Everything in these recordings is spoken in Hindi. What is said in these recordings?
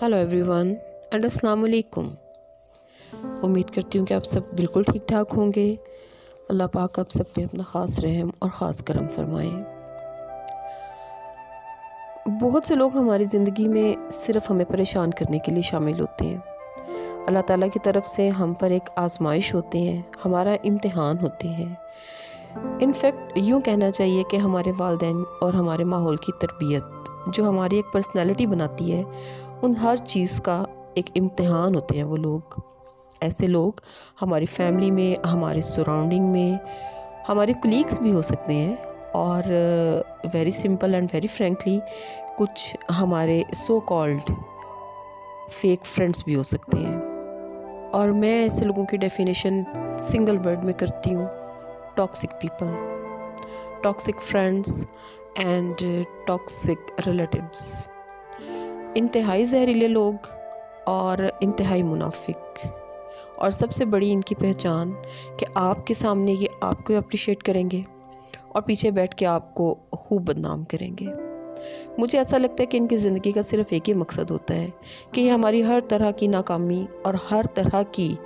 हेलो एवरीवन एंड अस्सलाम वालेकुम। उम्मीद करती हूँ कि आप सब बिल्कुल ठीक ठाक होंगे। अल्लाह पाक आप सब पे अपना ख़ास रहम और ख़ास करम फरमाएं। बहुत से लोग हमारी ज़िंदगी में सिर्फ़ हमें परेशान करने के लिए शामिल होते हैं। अल्लाह ताला की तरफ से हम पर एक आजमाइश होते हैं, हमारा इम्तिहान होते हैं। इनफैक्ट यूँ कहना चाहिए कि हमारे वालिदैन और हमारे माहौल की तरबियत जो हमारी एक पर्सनैलिटी बनाती है, उन हर चीज़ का एक इम्तिहान होते हैं वो लोग। ऐसे लोग हमारी फैमिली में, हमारे सराउंडिंग में, हमारे कलीग्स भी हो सकते हैं और very simple and very frankly कुछ हमारे सो कॉल्ड फेक फ्रेंड्स भी हो सकते हैं। और मैं ऐसे लोगों की डेफिनेशन सिंगल वर्ड में करती हूँ, toxic people, toxic friends and toxic relatives. इंतहाई जहरीले लोग और इंतहाई मुनाफिक। और सबसे बड़ी इनकी पहचान कि आपके सामने ये आपको अप्रिशिएट करेंगे और पीछे बैठ के आपको खूब बदनाम करेंगे। मुझे ऐसा लगता है कि इनकी ज़िंदगी का सिर्फ़ एक ही मकसद होता है कि ये हमारी हर तरह की नाकामी और हर तरह की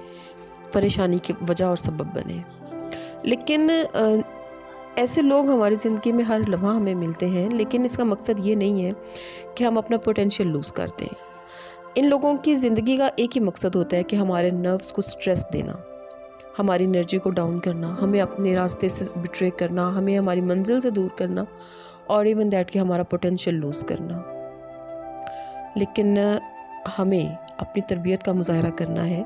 परेशानी की वजह और सबब बने। लेकिन ऐसे लोग हमारी ज़िंदगी में हर लम्हा हमें मिलते हैं, लेकिन इसका मकसद ये नहीं है कि हम अपना पोटेंशियल लूज़ कर दें। इन लोगों की ज़िंदगी का एक ही मकसद होता है कि हमारे नर्व्स को स्ट्रेस देना, हमारी एनर्जी को डाउन करना, हमें अपने रास्ते से बिट्रे करना, हमें हमारी मंजिल से दूर करना और इवन दैट कि हमारा पोटेंशियल लूज़ करना। लेकिन हमें अपनी तरबियत का मुज़ाहरा करना है।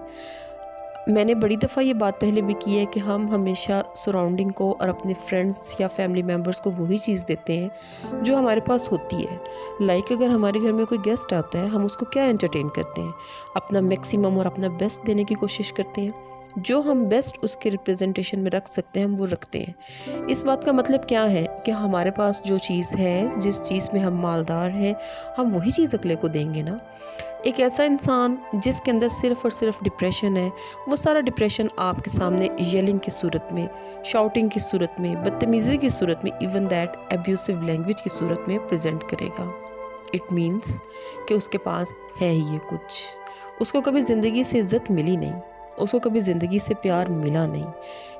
मैंने बड़ी दफ़ा ये बात पहले भी की है कि हम हमेशा सराउंडिंग को और अपने फ्रेंड्स या फैमिली मेम्बर्स को वही चीज़ देते हैं जो हमारे पास होती है। लाइक अगर हमारे घर में कोई गेस्ट आता है, हम उसको क्या एंटरटेन करते हैं, अपना मैक्सिमम और अपना बेस्ट देने की कोशिश करते हैं। जो हम बेस्ट उसके रिप्रेजेंटेशन में रख सकते हैं हम वो रखते हैं। इस बात का मतलब क्या है कि हमारे पास जो चीज़ है, जिस चीज़ में हम मालदार हैं, हम वही चीज़ अगले को देंगे ना। एक ऐसा इंसान जिसके अंदर सिर्फ़ और सिर्फ डिप्रेशन है, वो सारा डिप्रेशन आपके सामने येलिंग की सूरत में, शाउटिंग की सूरत में, बदतमीज़ी की सूरत में, इवन दैट एब्यूसिव लैंग्वेज की सूरत में प्रेजेंट करेगा। इट मीन्स कि उसके पास है ही ये कुछ। उसको कभी ज़िंदगी से इज़्ज़त मिली नहीं, उसको कभी ज़िंदगी से प्यार मिला नहीं,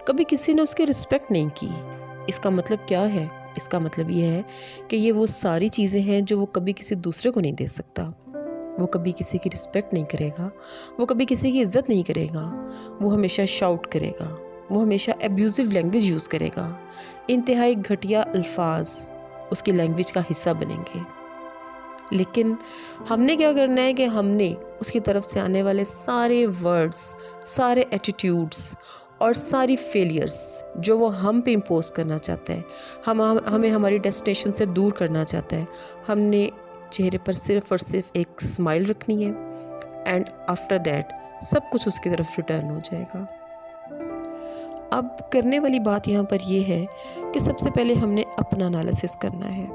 कभी किसी ने उसकी रिस्पेक्ट नहीं की। इसका मतलब क्या है? इसका मतलब ये है कि ये वो सारी चीज़ें हैं जो वो कभी किसी दूसरे को नहीं दे सकता। वो कभी किसी की रिस्पेक्ट नहीं करेगा, वो कभी किसी की इज़्ज़त नहीं करेगा, वो हमेशा शाउट करेगा, वो हमेशा एब्यूज़िव लैंग्वेज यूज़ करेगा। इंतहाई घटिया अल्फाज उसकी लैंग्वेज का हिस्सा बनेंगे। लेकिन हमने क्या करना है कि हमने उसकी तरफ से आने वाले सारे वर्ड्स, सारे एटीट्यूड्स और सारी फेलियर्स जो वो हम पे इम्पोज करना चाहता है, हमें हमारी डेस्टिनेशन से दूर करना चाहता है, हमने चेहरे पर सिर्फ़ और सिर्फ एक स्माइल रखनी है एंड आफ्टर दैट सब कुछ उसकी तरफ रिटर्न हो जाएगा। अब करने वाली बात यहाँ पर यह है कि सबसे पहले हमने अपना एनालिसिस करना है।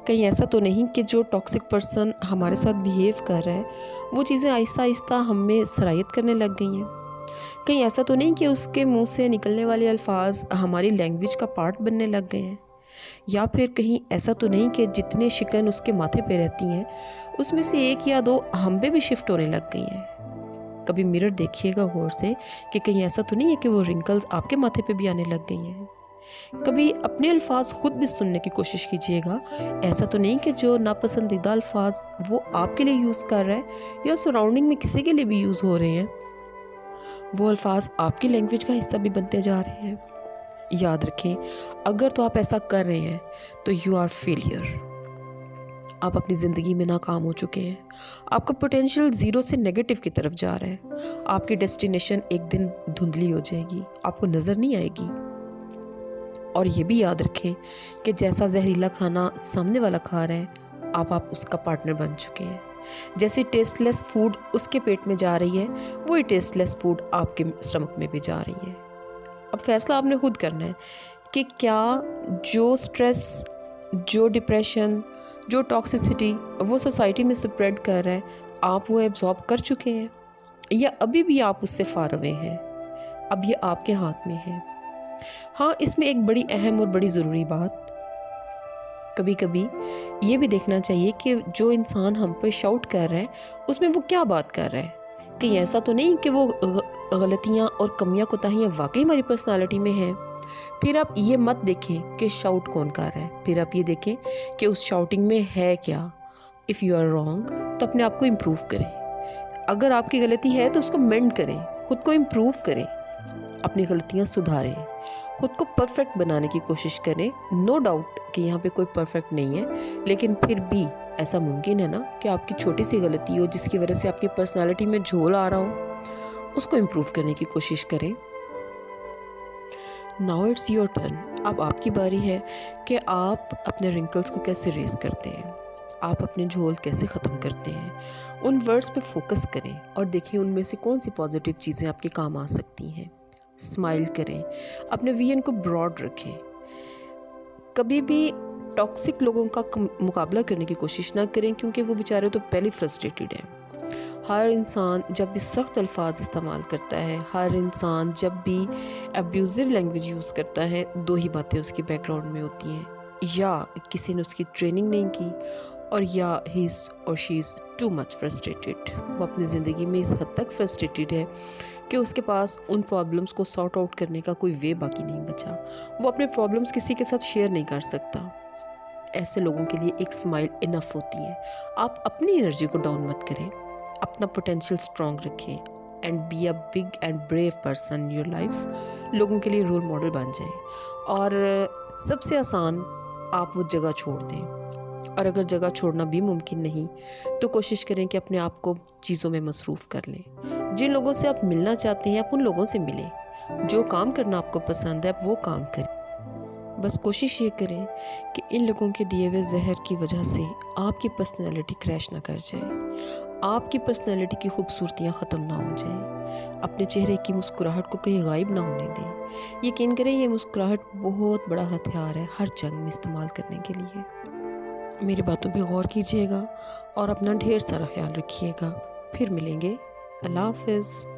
कहीं ऐसा तो नहीं कि जो टॉक्सिक पर्सन हमारे साथ बिहेव कर रहा है वो चीज़ें आहिस्ता आहिस्ता हम में सरायत करने लग गई हैं। कहीं ऐसा तो नहीं कि उसके मुंह से निकलने वाले अल्फाज हमारी लैंग्वेज का पार्ट बनने लग गए हैं। या फिर कहीं ऐसा तो नहीं कि जितने शिकन उसके माथे पे रहती हैं उसमें से एक या दो हम पे भी शिफ्ट होने लग गई हैं। कभी मिरर देखिएगा गौर से कि कहीं ऐसा तो नहीं है कि वो रिंकल्स आपके माथे पे भी आने लग गई हैं। कभी अपने अल्फाज खुद भी सुनने की कोशिश कीजिएगा। ऐसा तो नहीं कि जो नापसंदीदा अल्फाज वो आपके लिए यूज़ कर रहा है या सराउंडिंग में किसी के लिए भी यूज़ हो रहे हैं, वो अल्फाज आपकी लैंग्वेज का हिस्सा भी बनते जा रहे हैं। याद रखें, अगर तो आप ऐसा कर रहे हैं तो यू आर फेलियर। आप अपनी ज़िंदगी में नाकाम हो चुके हैं। आपका पोटेंशियल ज़ीरो से नेगेटिव की तरफ जा रहा है। आपकी डेस्टिनेशन एक दिन धुंधली हो जाएगी, आपको नज़र नहीं आएगी। और ये भी याद रखें कि जैसा जहरीला खाना सामने वाला खा रहा है, आप उसका पार्टनर बन चुके हैं। जैसी टेस्टलेस फूड उसके पेट में जा रही है, वही टेस्टलेस फूड आपके स्टमक में भी जा रही है। अब फैसला आपने खुद करना है कि क्या जो स्ट्रेस, जो डिप्रेशन, जो टॉक्सिसिटी वो सोसाइटी में स्प्रेड कर रहा है, आप वो एब्जॉर्ब कर चुके हैं या अभी भी आप उससे फार अवे हैं। अब ये आपके हाथ में है। हाँ, इसमें एक बड़ी अहम और बड़ी ज़रूरी बात कभी कभी ये भी देखना चाहिए कि जो इंसान हम पर शाउट कर रहा है उसमें वो क्या बात कर रहा है। कहीं ऐसा तो नहीं कि वो गलतियाँ और कमियाँ कोताहियाँ वाकई हमारी पर्सनालिटी में हैं। फिर आप ये मत देखें कि शाउट कौन कर रहा है, फिर आप ये देखें कि उस शाउटिंग में है क्या। इफ़ यू आर रॉन्ग तो अपने आप को इम्प्रूव करें। अगर आपकी गलती है तो उसको मेंड करें, खुद को इम्प्रूव करें, अपनी गलतियाँ सुधारें, खुद को परफेक्ट बनाने की कोशिश करें। नो डाउट कि यहाँ पे कोई परफेक्ट नहीं है, लेकिन फिर भी ऐसा मुमकिन है ना कि आपकी छोटी सी गलती हो जिसकी वजह से आपकी पर्सनालिटी में झोल आ रहा हो, उसको इम्प्रूव करने की कोशिश करें। Now it's your turn. अब आपकी बारी है कि आप अपने रिंकल्स को कैसे रेस करते हैं, आप अपने झोल कैसे ख़त्म करते हैं। उन वर्ड्स पे फोकस करें और देखें उनमें से कौन सी पॉजिटिव चीज़ें आपके काम आ सकती हैं। स्माइल करें, अपने विजन को ब्रॉड रखें। कभी भी टॉक्सिक लोगों का मुकाबला करने की कोशिश ना करें, क्योंकि वो बेचारे तो पहले फ्रस्ट्रेटेड हैं। हर इंसान जब भी सख्त अल्फाज इस्तेमाल करता है, हर इंसान जब भी अब्यूज़िव लैंग्वेज यूज़ करता है, दो ही बातें उसके बैकग्राउंड में होती हैं। या किसी ने उसकी ट्रेनिंग नहीं की, और या ही इज़ और she is too much frustrated. वो अपनी ज़िंदगी में इस हद तक फ्रस्ट्रेटेड है कि उसके पास उन प्रॉब्लम्स को सॉर्ट आउट करने का कोई वे बाकी नहीं बचा। वो अपने प्रॉब्लम्स किसी के साथ शेयर नहीं कर सकता। ऐसे लोगों के लिए एक स्माइल इनफ होती है। आप अपनी एनर्जी को डाउन मत करें, अपना पोटेंशियल स्ट्रॉन्ग रखें and be a big and brave person in your life. लोगों के लिए रोल मॉडल बन जाएं। और सबसे आसान, आप वो जगह छोड़ दें। और अगर जगह छोड़ना भी मुमकिन नहीं तो कोशिश करें कि अपने आप को चीज़ों में मसरूफ़ कर लें। जिन लोगों से आप मिलना चाहते हैं आप उन लोगों से मिलें। जो काम करना आपको पसंद है आप वो काम करें। बस कोशिश ये करें कि इन लोगों के दिए हुए जहर की वजह से आपकी पर्सनैलिटी क्रैश ना कर जाए, आपकी पर्सनैलिटी की खूबसूरतियाँ ख़त्म ना हो जाए। अपने चेहरे की मुस्कुराहट को कहीं गायब ना होने दें। यकीन करें ये मुस्कुराहट बहुत बड़ा हथियार है हर जंग में इस्तेमाल करने के लिए। मेरी बातों पे गौर कीजिएगा और अपना ढेर सारा ख्याल रखिएगा। फिर मिलेंगे। अल्लाह हाफ़िज़।